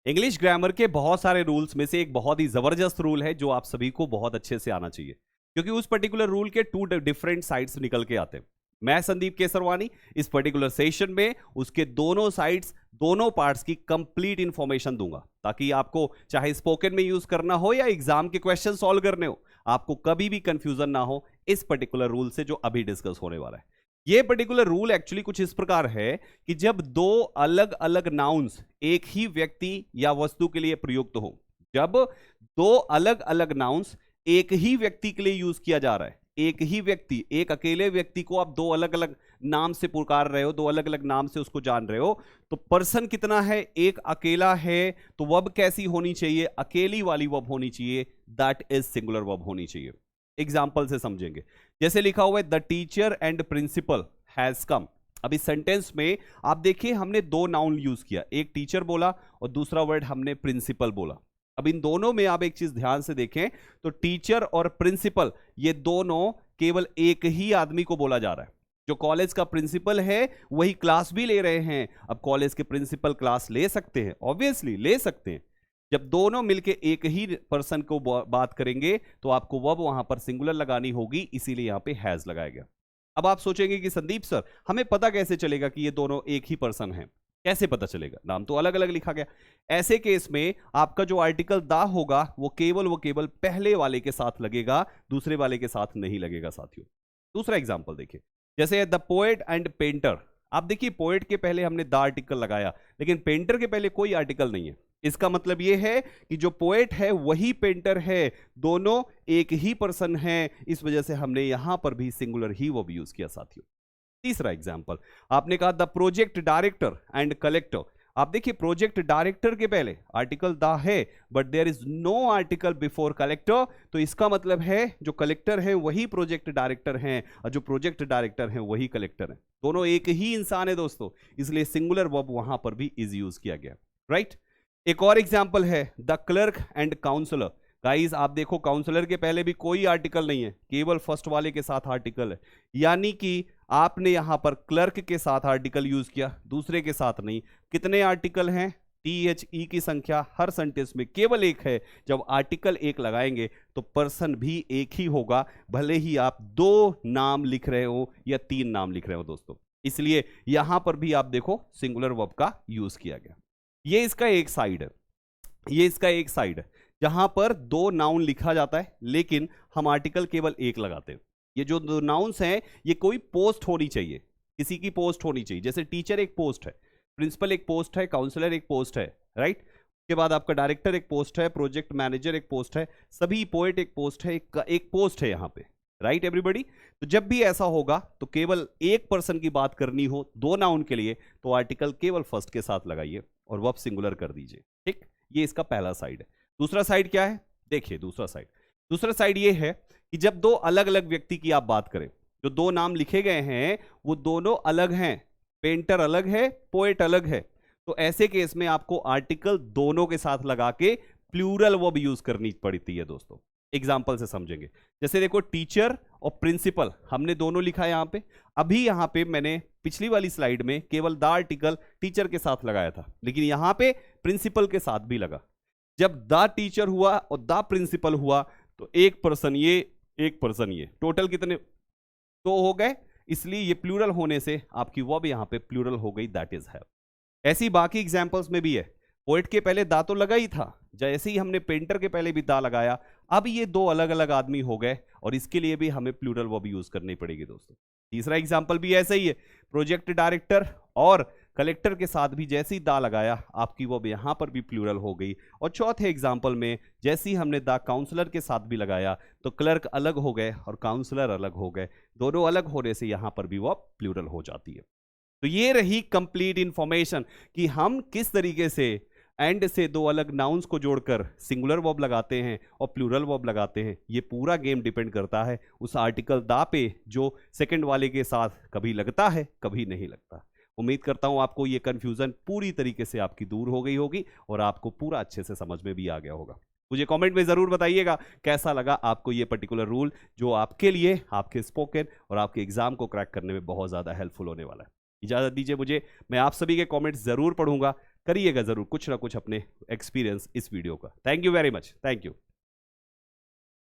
English grammar के बहुत सारे रूल्स में से एक बहुत ही जबरदस्त रूल है जो आप सभी को बहुत अच्छे से आना चाहिए, क्योंकि उस पर्टिकुलर रूल के टू डिफरेंट साइड्स निकल के आते हैं। मैं संदीप केसरवानी इस पर्टिकुलर सेशन में उसके दोनों साइड्स, दोनों पार्ट्स की कंप्लीट इंफॉर्मेशन दूंगा, ताकि आपको चाहे स्पोकन में यूज करना हो या एग्जाम के क्वेश्चन सॉल्व करने हो, आपको कभी भी कंफ्यूजन ना हो इस पर्टिकुलर रूल से जो अभी डिस्कस होने वाला है। ये पर्टिकुलर रूल एक्चुअली कुछ इस प्रकार है कि जब दो अलग अलग नाउन्स एक ही व्यक्ति या वस्तु के लिए प्रयुक्त हो, जब दो अलग अलग नाउन्स एक ही व्यक्ति के लिए यूज किया जा रहा है, एक ही व्यक्ति, एक अकेले व्यक्ति को आप दो अलग अलग नाम से पुकार रहे हो, दो अलग अलग नाम से उसको जान रहे हो, तो पर्सन कितना है? एक अकेला है, तो वर्ब कैसी होनी चाहिए? अकेली वाली वर्ब होनी चाहिए, दैट इज सिंगुलर वर्ब होनी चाहिए। एग्जाम्पल से समझेंगे। जैसे लिखा हुआ है the teacher and principal has come. अब इस सेंटेंस में आप देखिए हमने दो नाउन यूज किया, एक टीचर बोला और दूसरा वर्ड हमने प्रिंसिपल बोला। अब इन दोनों में आप एक चीज ध्यान से देखें तो टीचर और प्रिंसिपल ये दोनों केवल एक ही आदमी को बोला जा रहा है। जो कॉलेज का प्रिंसिपल है वही क्लास भी ले रहे हैं। अब कॉलेज के प्रिंसिपल क्लास ले सकते हैं, ऑब्वियसली ले सकते हैं। जब दोनों मिलके एक ही पर्सन को बात करेंगे तो आपको वर्ब वहां पर सिंगुलर लगानी होगी, इसीलिए यहां पे हैज लगाया गया। अब आप सोचेंगे कि संदीप सर हमें पता कैसे चलेगा कि ये दोनों एक ही पर्सन है? कैसे पता चलेगा? नाम तो अलग अलग लिखा गया। ऐसे केस में आपका जो आर्टिकल दा होगा वो केवल पहले वाले के साथ लगेगा, दूसरे वाले के साथ नहीं लगेगा साथियों। दूसरा एग्जांपल देखिए, जैसे द पोएट एंड पेंटर। आप देखिए पोएट के पहले हमने द आर्टिकल लगाया, लेकिन पेंटर के पहले कोई आर्टिकल नहीं है। इसका मतलब यह है कि जो पोएट है वही पेंटर है, दोनों एक ही पर्सन है, इस वजह से हमने यहां पर भी सिंगुलर ही वर्ब यूज किया साथियों। तीसरा एग्जांपल, आपने कहा the project director and collector. आप देखिए प्रोजेक्ट डायरेक्टर के पहले आर्टिकल द है, but there is no article before collector, तो इसका मतलब है जो कलेक्टर है वही प्रोजेक्ट डायरेक्टर हैं और जो प्रोजेक्ट डायरेक्टर हैं वही कलेक्टर हैं। दोनों एक ही इंसान है दोस्तों, इसलिए सिंगुलर वर्ब वहां पर भी इज यूज किया गया, राइट। एक और एग्जाम्पल है the clerk and counsellor. Guys आप देखो काउंसलर के पहले भी कोई आर्टिकल नहीं है, केवल फर्स्ट वाले के साथ आर्टिकल है, यानी कि आपने यहां पर क्लर्क के साथ आर्टिकल यूज किया, दूसरे के साथ नहीं। कितने आर्टिकल हैं? THE की संख्या हर सेंटेंस में केवल एक है। जब आर्टिकल एक लगाएंगे तो पर्सन भी एक ही होगा, भले ही आप दो नाम लिख रहे हो या तीन नाम लिख रहे हो दोस्तों। इसलिए यहां पर भी आप देखो सिंगुलर वर्ब का यूज किया गया। ये इसका एक साइड है, ये इसका एक साइड है जहां पर दो नाउन लिखा जाता है लेकिन हम आर्टिकल केवल एक लगाते हैं। ये जो दो नाउन्स हैं ये कोई पोस्ट होनी चाहिए, किसी की पोस्ट होनी चाहिए। जैसे टीचर एक पोस्ट है, प्रिंसिपल एक पोस्ट है, काउंसलर एक पोस्ट है, राइट। उसके बाद आपका डायरेक्टर एक पोस्ट है, प्रोजेक्ट मैनेजर एक पोस्ट है, सभी पोएट एक पोस्ट है, एक पोस्ट है यहां पे, राइट एवरीबॉडी। तो जब भी ऐसा होगा तो केवल एक पर्सन की बात करनी हो दो नाउन के लिए तो आर्टिकल केवल फर्स्ट के साथ लगाइए और वर्ब सिंगुलर कर दीजिए, ठीक। ये इसका पहला साइड है। दूसरा साइड क्या है? देखिए दूसरा साइड ये है कि जब दो अलग अलग व्यक्ति की आप बात करें, जो दो नाम लिखे गए हैं वो दोनों अलग हैं, पेंटर अलग है, पोएट अलग है, तो ऐसे केस में आपको आर्टिकल दोनों के साथ लगा के प्लूरल वर्ब यूज करनी पड़ती है दोस्तों। एग्जाम्पल से समझेंगे। जैसे देखो टीचर और प्रिंसिपल हमने दोनों लिखा है यहां पे। अभी यहां पे मैंने पिछली वाली स्लाइड में केवल द आर्टिकल टीचर के साथ लगाया था, लेकिन यहां पे प्रिंसिपल के साथ भी लगा। जब द टीचर हुआ और द प्रिंसिपल हुआ तो एक पर्सन ये, एक पर्सन ये, टोटल कितने? दो हो गए, इसलिए ये प्लूरल होने से आपकी वर्ब यहां पे प्लूरल हो गई, दैट इज हैव। ऐसी बाकी एग्जांपल्स में भी है। पोएट के पहले दा तो लगा ही था, जैसे ही हमने पेंटर के पहले भी दा लगाया, अब ये दो अलग अलग आदमी हो गए और इसके लिए भी हमें प्लूरल वर्ब यूज करनी पड़ेगी दोस्तों। तीसरा एग्जांपल भी ऐसा ही है, प्रोजेक्ट डायरेक्टर और कलेक्टर के साथ भी जैसे ही दा लगाया आपकी वर्ब यहां पर भी प्लूरल हो गई। और चौथे एग्जांपल में जैसे ही हमने द काउंसलर के साथ भी लगाया तो क्लर्क अलग हो गए और काउंसलर अलग हो गए, दोनों अलग होने से यहां पर भी वर्ब प्लूरल हो जाती है। तो ये रही कंप्लीट इंफॉर्मेशन कि हम किस तरीके से एंड से दो अलग नाउन्स को जोड़कर सिंगुलर वर्ब लगाते हैं और प्लूरल वर्ब लगाते हैं। ये पूरा गेम डिपेंड करता है उस आर्टिकल दा पे जो सेकंड वाले के साथ कभी लगता है कभी नहीं लगता। उम्मीद करता हूं आपको ये कंफ्यूजन पूरी तरीके से आपकी दूर हो गई होगी और आपको पूरा अच्छे से समझ में भी आ गया होगा। मुझे कमेंट में जरूर बताइएगा कैसा लगा आपको ये पर्टिकुलर रूल, जो आपके लिए आपके स्पोकन और आपके एग्जाम को क्रैक करने में बहुत ज्यादा हेल्पफुल होने वाला है। इजाजत दीजिए मुझे, मैं आप सभी के कमेंट्स जरूर पढ़ूंगा। करिएगा जरूर कुछ ना कुछ अपने एक्सपीरियंस इस वीडियो का। Thank you very much, thank you.